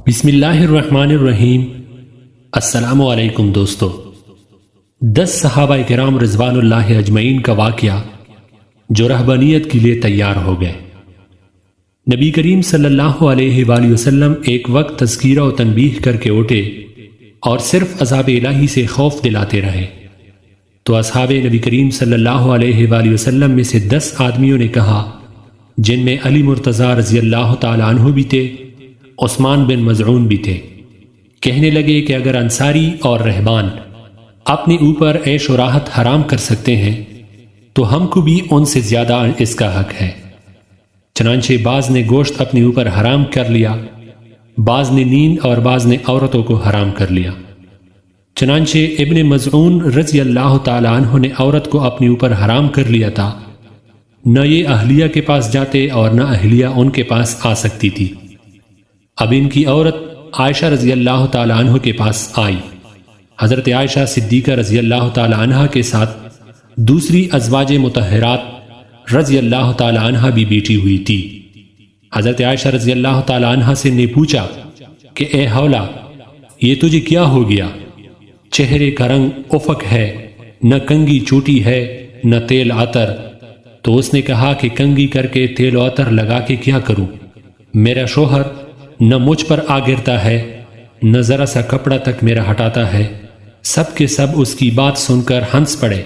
بسم اللہ الرحمن الرحیم۔ السلام علیکم دوستو۔ 10 صحابہ کرام رضوان اللہ اجمعین کا واقعہ جو رہبانیت کے لیے تیار ہو گئے۔ نبی کریم صلی اللہ علیہ وآلہ وسلم ایک وقت تذکیرہ و تنبیہ کر کے اٹھے اور صرف عذاب الہی سے خوف دلاتے رہے، تو اصحاب نبی کریم صلی اللہ علیہ وآلہ وسلم میں سے 10 آدمیوں نے کہا، جن میں علی مرتضیٰ رضی اللہ تعالی عنہ بھی تھے، عثمان بن مظعون بھی تھے، کہنے لگے کہ اگر انصاری اور رہبان اپنے اوپر عیش و راحت حرام کر سکتے ہیں تو ہم کو بھی ان سے زیادہ اس کا حق ہے۔ چنانچہ بعض نے گوشت اپنے اوپر حرام کر لیا، بعض نے نیند اور بعض نے عورتوں کو حرام کر لیا۔ چنانچہ ابن مظعون رضی اللہ تعالی عنہ نے عورت کو اپنے اوپر حرام کر لیا تھا، نہ یہ اہلیہ کے پاس جاتے اور نہ اہلیہ ان کے پاس آ سکتی تھی۔ اب ان کی عورت عائشہ رضی اللہ تعالی عنہ کے پاس آئی۔ حضرت عائشہ صدیقہ رضی اللہ تعالی عنہ کے ساتھ دوسری ازواج مطہرات رضی اللہ تعالی عنہ بھی بیٹھی ہوئی تھی۔ حضرت عائشہ رضی اللہ تعالی عنہ سے نے پوچھا کہ اے حولہ، یہ تجھے کیا ہو گیا؟ چہرے کا رنگ افق ہے، نہ کنگھی چوٹی ہے نہ تیل عطر۔ تو اس نے کہا کہ کنگھی کر کے تیل و عطر لگا کے کیا کروں؟ میرا شوہر نہ مجھ پر آ گرتا ہے، نہ ذرا سا کپڑا تک میرا ہٹاتا ہے۔ سب کے سب اس کی بات سن کر ہنس پڑے۔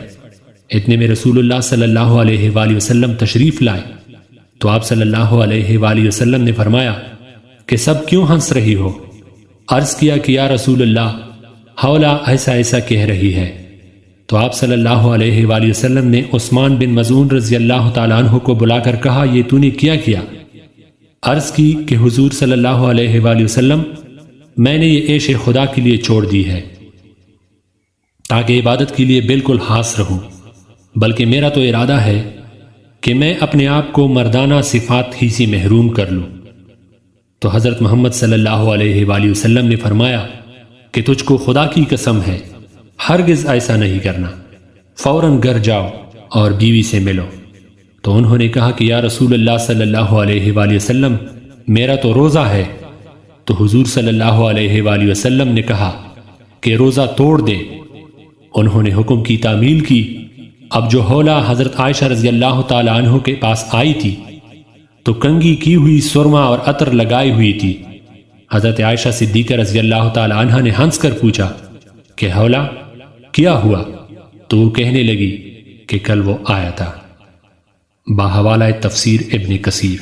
اتنے میں رسول اللہ صلی اللہ علیہ وآلہ وسلم تشریف لائے تو آپ صلی اللہ علیہ وآلہ وسلم نے فرمایا کہ سب کیوں ہنس رہی ہو؟ عرض کیا کہ یا رسول اللہ، حولہ ایسا ایسا کہہ رہی ہے۔ تو آپ صلی اللہ علیہ وآلہ وسلم نے عثمان بن مظعون رضی اللہ تعالیٰ عنہ کو بلا کر کہا، یہ تو نے کیا کیا؟ عرض کی کہ حضور صلی اللہ علیہ وآلہ وسلم، میں نے یہ عیش خدا کے لیے چھوڑ دی ہے تاکہ عبادت کے لیے بالکل خاص رہوں، بلکہ میرا تو ارادہ ہے کہ میں اپنے آپ کو مردانہ صفات ہی سے محروم کر لوں۔ تو حضرت محمد صلی اللہ علیہ وآلہ وسلم نے فرمایا کہ تجھ کو خدا کی قسم ہے، ہرگز ایسا نہیں کرنا، فوراً گھر جاؤ اور بیوی سے ملو۔ تو انہوں نے کہا کہ یا رسول اللہ صلی اللہ علیہ وآلہ وسلم، میرا تو روزہ ہے۔ تو حضور صلی اللہ علیہ وآلہ وسلم نے کہا کہ روزہ توڑ دے۔ انہوں نے حکم کی تعمیل کی۔ اب جو حولہ حضرت عائشہ رضی اللہ تعالی عنہ کے پاس آئی تھی تو کنگھی کی ہوئی سرما اور عطر لگائی ہوئی تھی۔ حضرت عائشہ صدیقہ رضی اللہ تعالی عنہ نے ہنس کر پوچھا کہ حولہ کیا ہوا؟ تو وہ کہنے لگی کہ کل وہ آیا تھا۔ باحوالہ تفسیر ابن کثیر۔